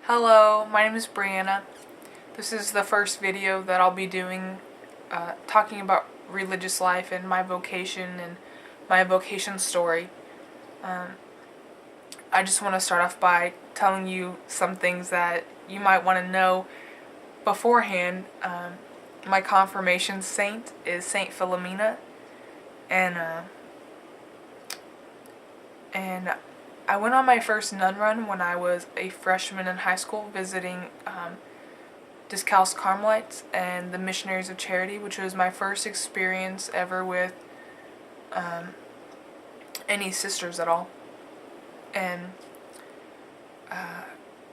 Hello, my name is Brianna. This is the first video that I'll be doing talking about religious life and my vocation and my vocation story. I just want to start off by telling you some things that you might want to know beforehand. My confirmation saint is Saint Philomena, and I went on my first nun run when I was a freshman in high school, visiting Discalced Carmelites and the Missionaries of Charity, which was my first experience ever with any sisters at all. And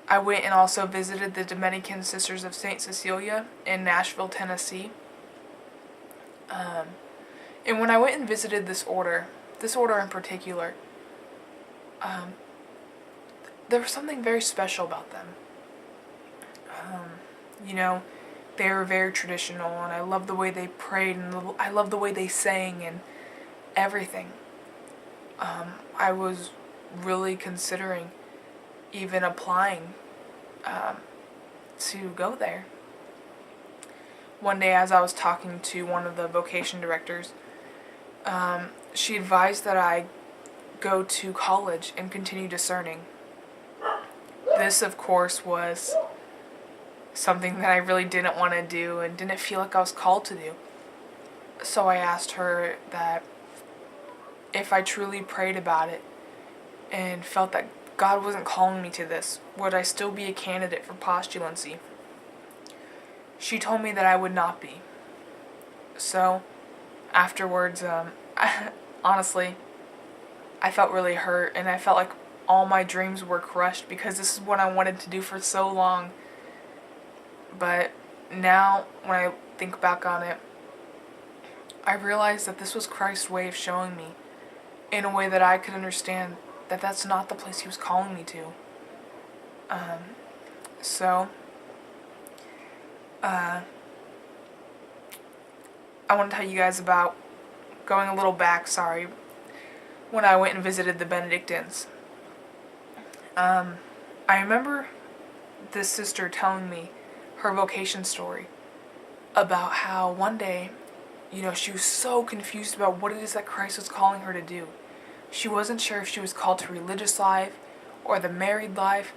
I went and also visited the Dominican Sisters of St. Cecilia in Nashville, Tennessee. And when I went and visited this order in particular, there was something very special about them. They were very traditional, and I loved the way they prayed, and I loved the way they sang and everything. I was really considering even applying to go there. One day, as I was talking to one of the vocation directors, she advised that I go to college and continue discerning. This, of course, was something that I really didn't want to do and didn't feel like I was called to do. So I asked her that if I truly prayed about it and felt that God wasn't calling me to this, would I still be a candidate for postulancy? She told me that I would not be. So afterwards, honestly, I felt really hurt, and I felt like all my dreams were crushed because this is what I wanted to do for so long. But now, when I think back on it, I realized that this was Christ's way of showing me, in a way that I could understand, that that's not the place He was calling me to. I want to tell you guys about, going a little back, when I went and visited the Benedictines. I remember this sister telling me her vocation story about how one day, she was so confused about what it is that Christ was calling her to do. She wasn't sure if she was called to religious life or the married life.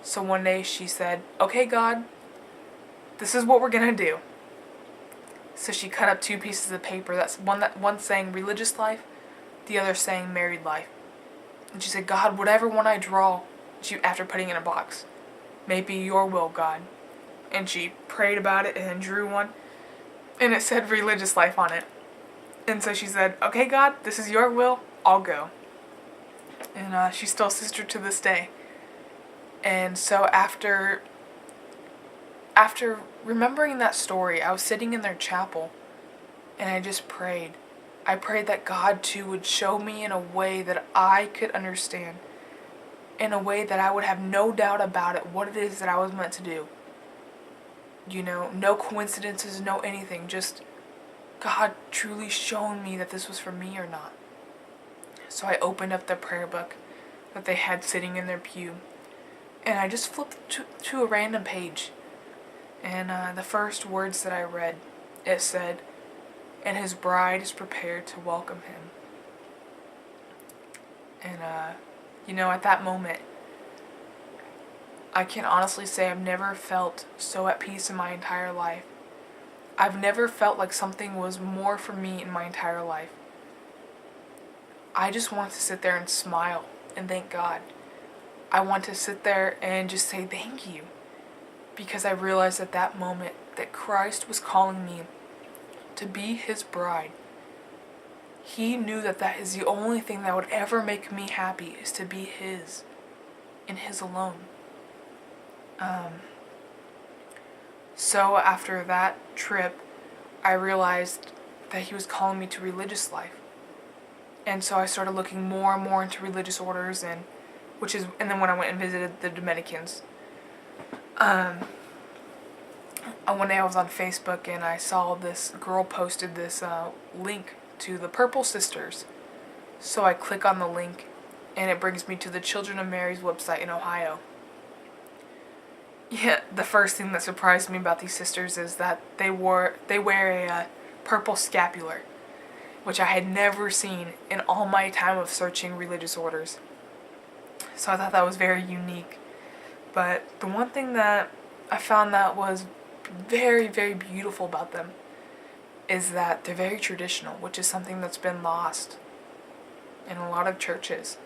So one day she said, "Okay, God, this is what we're going to do." So she cut up two pieces of paper. That's one saying religious life, the other saying married life. And she said, "God, whatever one I draw," after putting it in a box, "may be your will, God." And she prayed about it and then drew one, and it said religious life on it. And so she said, "Okay, God, this is your will, I'll go." And she's still a sister to this day. And so after remembering that story, I was sitting in their chapel, and I just prayed. I prayed that God too would show me in a way that I could understand, in a way that I would have no doubt about it, what it is that I was meant to do. No coincidences, no anything, just God truly showing me that this was for me or not. So I opened up the prayer book that they had sitting in their pew, and I just flipped to a random page. And the first words that I read, it said, "And his bride is prepared to welcome him." And, at that moment, I can honestly say I've never felt so at peace in my entire life. I've never felt like something was more for me in my entire life. I just want to sit there and smile and thank God. I want to sit there and just say thank you, because I realized at that moment that Christ was calling me to be His bride. He knew that that is the only thing that would ever make me happy, is to be His, and His alone. So after that trip, I realized that He was calling me to religious life. And so I started looking more and more into religious orders, and then when I went and visited the Dominicans. One day I was on Facebook, and I saw this girl posted this link to the Purple Sisters. So I click on the link, and it brings me to the Children of Mary's website in Ohio. Yeah, the first thing that surprised me about these sisters is that they wear a purple scapular, which I had never seen in all my time of searching religious orders. So I thought that was very unique. But the one thing that I found that was very, very beautiful about them is that they're very traditional, which is something that's been lost in a lot of churches.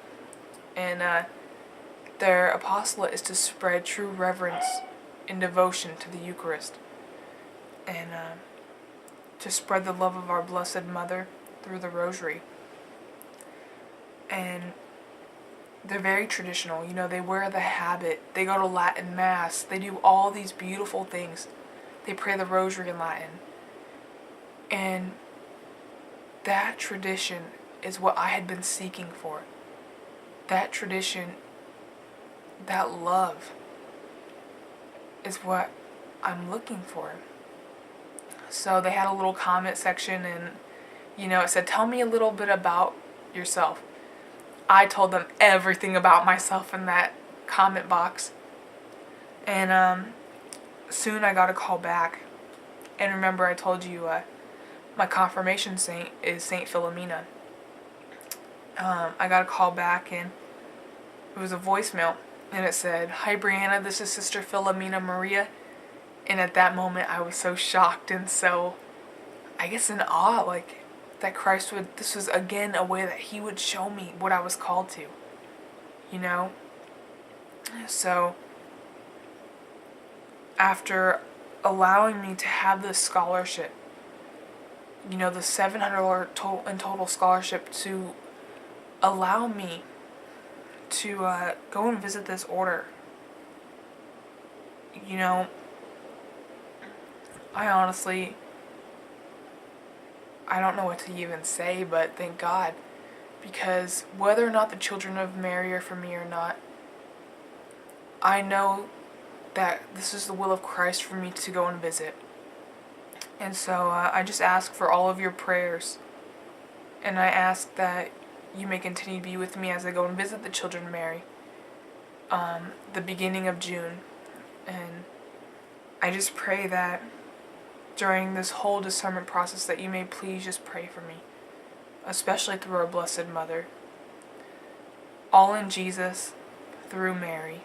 And their apostolate is to spread true reverence and devotion to the Eucharist, and to spread the love of our Blessed Mother through the Rosary. And they're very traditional. You know, they wear the habit, they go to Latin Mass, they do all these beautiful things. They pray the Rosary in Latin. And that tradition is what I had been seeking for. That tradition, that love, is what I'm looking for. So they had a little comment section, and it said, tell me a little bit about yourself. I told them everything about myself in that comment box. And soon I got a call back. And remember, I told you my confirmation saint is Saint Philomena. I got a call back, and it was a voicemail, and it said, "Hi Brianna, this is Sister Philomena Maria." And at that moment I was so shocked and so, I guess, in awe, like, that Christ would, this was again a way that he would show me what I was called to, So after allowing me to have this scholarship, the $700 total scholarship, to allow me to go and visit this order, I honestly, I don't know what to even say, but thank God. Because whether or not the children of Mary are for me or not, I know that this is the will of Christ for me to go and visit. And so I just ask for all of your prayers. And I ask that you may continue to be with me as I go and visit the children of Mary, the beginning of June. And I just pray that during this whole discernment process that you may please just pray for me, especially through our Blessed Mother. All in Jesus, through Mary.